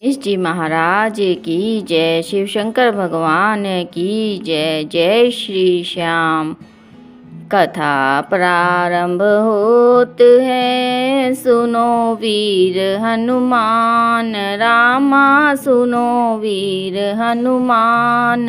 गणेश जी महाराज की जय। शिव शंकर भगवान की जय। जय श्री श्याम। कथा प्रारंभ होत है, सुनो वीर हनुमान। रामा सुनो वीर हनुमान।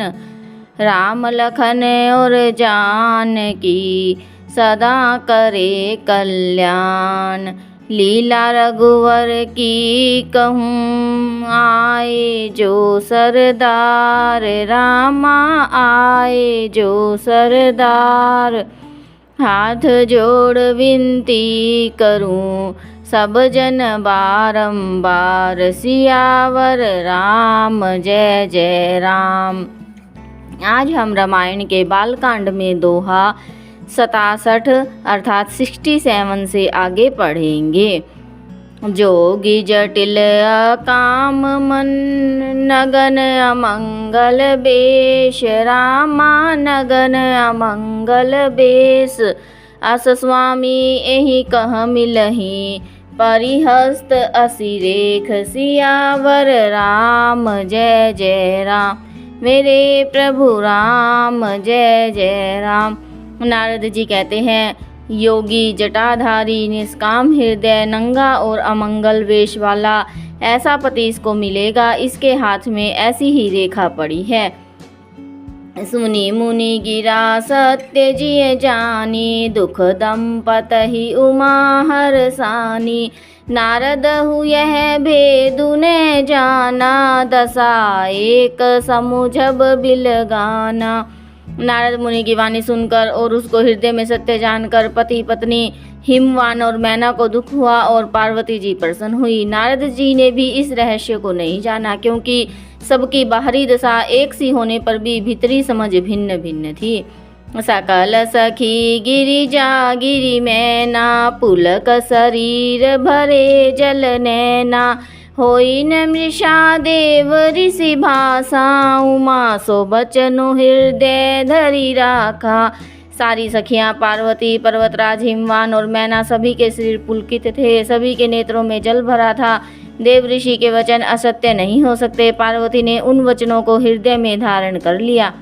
राम लखन और जानकी सदा करे कल्याण। लीला रघुवर की कहूँ, आए जो सरदार। रामा आए जो सरदार। हाथ जोड़ विनती करूं, सब जन बारंबार। सियावर राम जय जय राम। आज हम रामायण के बालकांड में दोहा 67 अर्थात 67 से आगे पढ़ेंगे। जोगी जटिल काम मन, नगन अमंगल बेश। रामा नगन अमंगल बेश। अस स्वामी एहि कह मिलहि, परिहस्त असी रेख। सियावर राम जय जय राम। मेरे प्रभु राम जय जय राम। नारद जी कहते हैं, योगी जटाधारी निष्काम हृदय नंगा और अमंगल वेश वाला ऐसा पति इसको मिलेगा। इसके हाथ में ऐसी ही रेखा पड़ी है। सुनी मुनि गिरा सत्य जिय जानी, दुख दंपतहि उमा हरसानी। नारद हु यह भेदु ने जाना, दशा एक समुझब बिलगाना। नारद मुनि की वाणी सुनकर और उसको हृदय में सत्य जानकर पति पत्नी हिमवान और मैना को दुख हुआ और पार्वती जी प्रसन्न हुई। नारद जी ने भी इस रहस्य को नहीं जाना, क्योंकि सबकी बाहरी दशा एक सी होने पर भी भीतरी समझ भिन्न भिन्न थी। सकल सखी गिरिजा गिरि मैना, पुलक शरीर भरे जल नैना। होई न मृषा देव ऋषि भाषा, उमा सो बचनु हृदय धरि राखा। सारी सखियां पार्वती, पर्वतराज, हिमवान और मैना सभी के शरीर पुलकित थे, सभी के नेत्रों में जल भरा था। देव ऋषि के वचन असत्य नहीं हो सकते। पार्वती ने उन वचनों को हृदय में धारण कर लिया।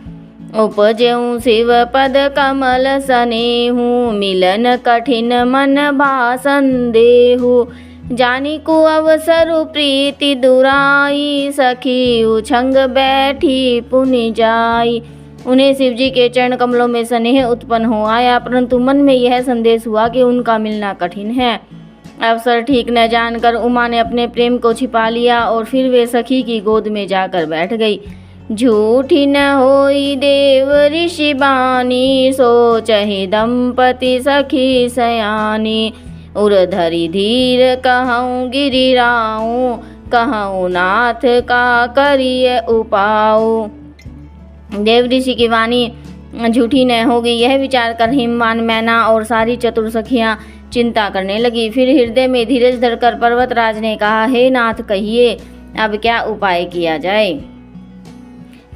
उपजऊँ शिव पद कमल सनेहु, मिलन कठिन मन भासन देहु। जानी को अवसरु प्रीति दुराई, सखी उछंग बैठी पुनि जाई। उन्हें शिवजी के चरण कमलों में स्नेह उत्पन्न हो आया, परंतु मन में यह संदेश हुआ कि उनका मिलना कठिन है। अवसर ठीक न जानकर उमा ने अपने प्रेम को छिपा लिया और फिर वे सखी की गोद में जाकर बैठ गई। झूठी न होई देव ऋषि बानी, सोचहि दंपति सखी सयानी। उरधरि धीर कहऊँ गिरिराऊँ, कहऊँ नाथ का करिय उपाऊ। देव ऋषि की वाणी झूठी न होगी, यह विचार कर हिमवान, मैना और सारी चतुर सखियां चिंता करने लगी। फिर हृदय में धीरज धरकर पर्वतराज ने कहा, हे नाथ कहिए अब क्या उपाय किया जाए।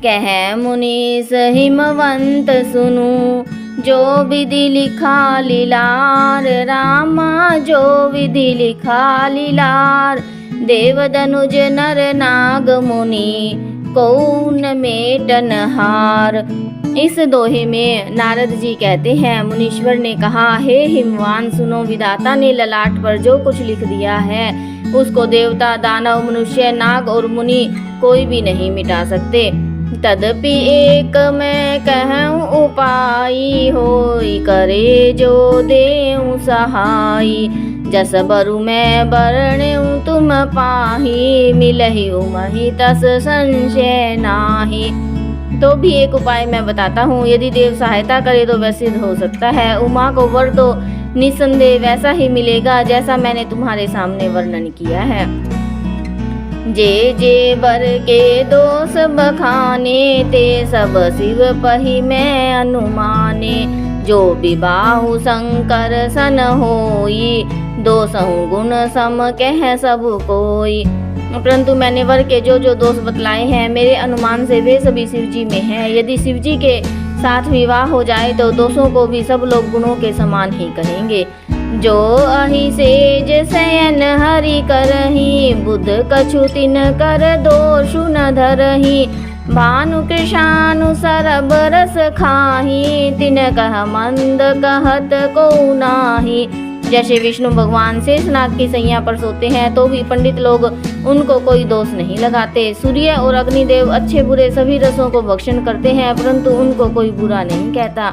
कह मुनीस हिमवंत सुनु, जो विधि लिखा लीलार। रामा जो विधि लिखा लीलार। देव दनुज नर नाग मुनि, कौन मेटन हार। इस दोहे में नारद जी कहते हैं, मुनीश्वर ने कहा, हे हिमवान सुनो, विधाता ने ललाट पर जो कुछ लिख दिया है उसको देवता, दानव, मनुष्य, नाग और मुनि कोई भी नहीं मिटा सकते। तदपि एक मैं कहूँ उपाई, होई करे जो देऊँ सहाई। जस बरु मैं बरण्यू तुम पाही, मिलहि उमहि तस संशय नाही। तो भी एक उपाय मैं बताता हूँ, यदि देव सहायता करे तो वह सिद्ध हो सकता है। उमा को वर तो निसंदेह वैसा ही मिलेगा जैसा मैंने तुम्हारे सामने वर्णन किया है। जे जे बर के दोष बखाने, ते सब शिव पहि मैं अनुमाने। जो विबाहु शंकर सन होई, दोषहु गुण सम कह सब कोई। परंतु मैंने वर के जो जो दोष बतलाए हैं, मेरे अनुमान से वे सभी शिवजी में हैं। यदि शिवजी के साथ विवाह हो जाए तो दोषों को भी सब लोग गुणों के समान ही कहेंगे। जो अहि सेज शयन हरि करही, बुध कछु तिन कर दोषु न धरही। भानु कृशानु सरब रस खाही, तिन कह मंद कहत को नाही। जैसे विष्णु भगवान शेषनाग की सैया पर सोते हैं तो भी पंडित लोग उनको कोई दोष नहीं लगाते। सूर्य और अग्निदेव अच्छे बुरे सभी रसों को भक्षण करते हैं, परंतु उनको कोई बुरा नहीं कहता।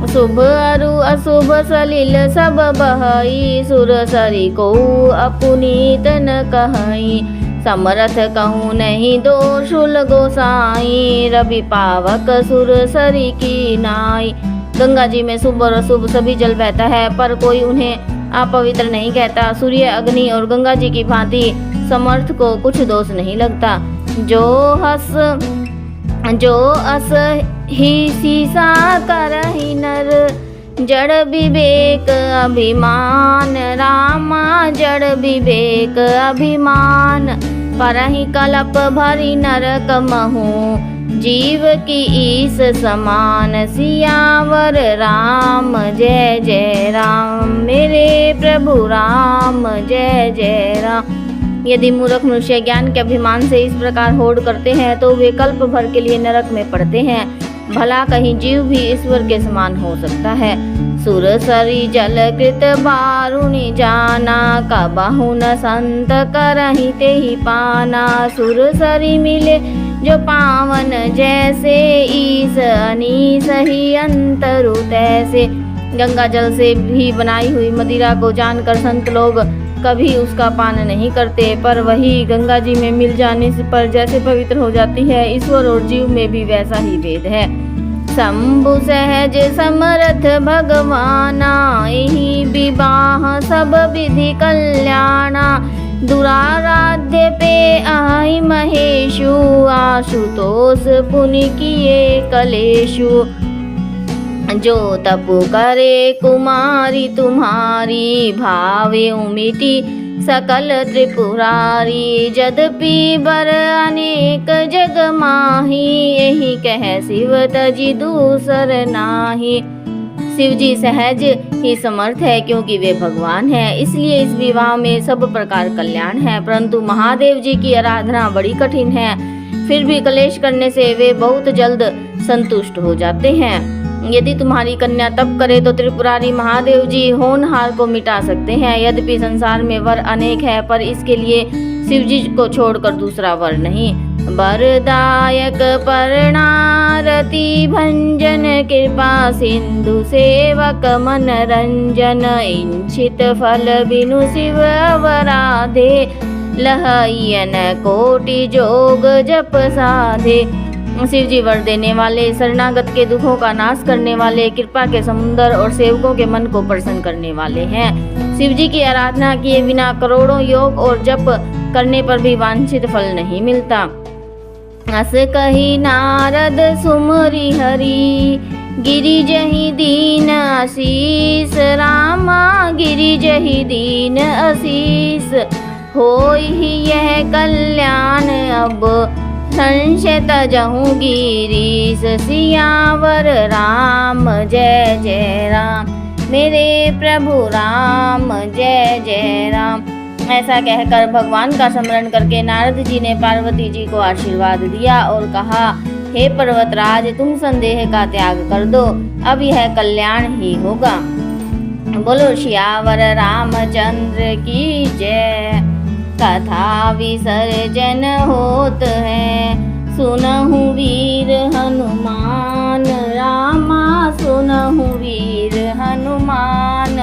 शुभ अरु अशुभ सलिल सब बहई, सुर सरी को अपुनीत न कहई। समरथ कहूँ नहीं दोषुल गोसाई, रवि पावक सुर सरी की नाई। गंगा जी में शुभ और अशुभ सभी जल बहता है, पर कोई उन्हें अपवित्र नहीं कहता। सूर्य अग्नि और गंगा जी की भांति समर्थ को कुछ दोष नहीं लगता। जो अस ही सीसा करहि नर, जड़ विवेक अभिमान। रामा जड़ विवेक अभिमान, परहि कलप भरी नरक महु। जीव की ईस समान, सियावर राम जय जय राम। मेरे प्रभु राम जय जय राम। यदि मूर्ख मनुष्य ज्ञान के अभिमान से इस प्रकार होड़ करते हैं तो वे कल्प भर के लिए नरक में पड़ते हैं। भला कहीं जीव भी ईश्वर के समान हो सकता है। सुर सरी जल कृत बारुनि जाना, कबहु न संत करहि तेहि पाना। सुर सरी मिले जो पावन जैसे, ईस अनीस ही अंतरु तैसे। गंगा जल से भी बनाई हुई मदिरा को जानकर संत लोग कभी उसका पान नहीं करते, पर वही गंगा जी में मिल जाने पर जैसे पवित्र हो जाती है, ईश्वर और जीव में भी वैसा ही भेद है। शंभु सहज समरथ भगवाना, यही विवाह सब विधि कल्याणा। दुराराध्य पे आई महेशु, आशुतोष पुनि किए कलेशु। जो तपु करे कुमारी तुम्हारी, भावे उमिटी सकल त्रिपुरारी। यद्यपि बर अनेक जग माही, यही कह शिव तजी दूसर नाही। शिव जी सहज ही समर्थ है क्योंकि वे भगवान हैं, इसलिए इस विवाह में सब प्रकार कल्याण है। परंतु महादेव जी की आराधना बड़ी कठिन है, फिर भी कलेश करने से वे बहुत जल्द संतुष्ट हो जाते हैं। यदि तुम्हारी कन्या तप करे तो त्रिपुरारी महादेव जी होनहार को मिटा सकते हैं। यद्यपि संसार में वर अनेक है, पर इसके लिए शिव जी को छोड़कर दूसरा वर नहीं। वरदायक परणारति भंजन, कृपा सिंधु सेवक मनरंजन। इंछित फल बिनु शिव अवराधे, लहयन कोटि जोग जप साधे। शिव जी वर देने वाले, शरणागत के दुखों का नाश करने वाले, कृपा के समुद्र और सेवकों के मन को प्रसन्न करने वाले हैं। शिव जी की आराधना किए बिना करोड़ों योग और जप करने पर भी वांछित फल नहीं मिलता। अस कही नारद सुमरि हरि, गिरिजहि दीन आशीष। रामा गिरिजहि दीन आशीष, होई ही यह कल्याण अब, संशय तजहु गिरीश। सियावर राम जय जय राम, मेरे प्रभु राम जय जय राम। ऐसा कहकर भगवान का स्मरण करके नारद जी ने पार्वती जी को आशीर्वाद दिया और कहा, हे पर्वतराज, तुम संदेह का त्याग कर दो, अब यह कल्याण ही होगा। बोलो सियावर रामचंद्र की जय। कथा विसर्जन होत है, सुनहु वीर हनुमान। रामा सुनहु वीर हनुमान,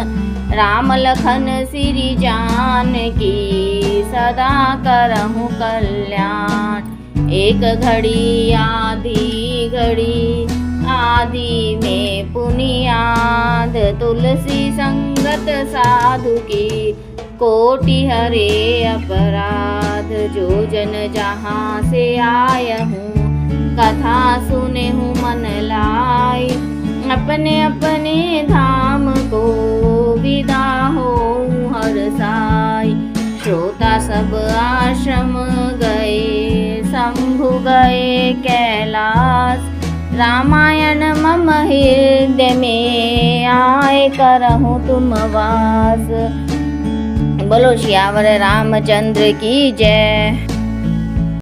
राम लखन सिरि जानकी, सदा करहु कल्याण। एक घड़ी आधी घड़ी, आदि में पुनियाद। तुलसी संगत साधु की, कोटि हरे अपराध। जो जन जहाँ से आय हूँ, कथा सुने हूँ मन लाई। अपने अपने धाम को विदा हो हर साई। श्रोता सब आश्रम गए, शंभु गए कैलाश। रामायण मम हृदय में आए करहूँ तुम वास। बोलो सियावर रामचंद्र की जय।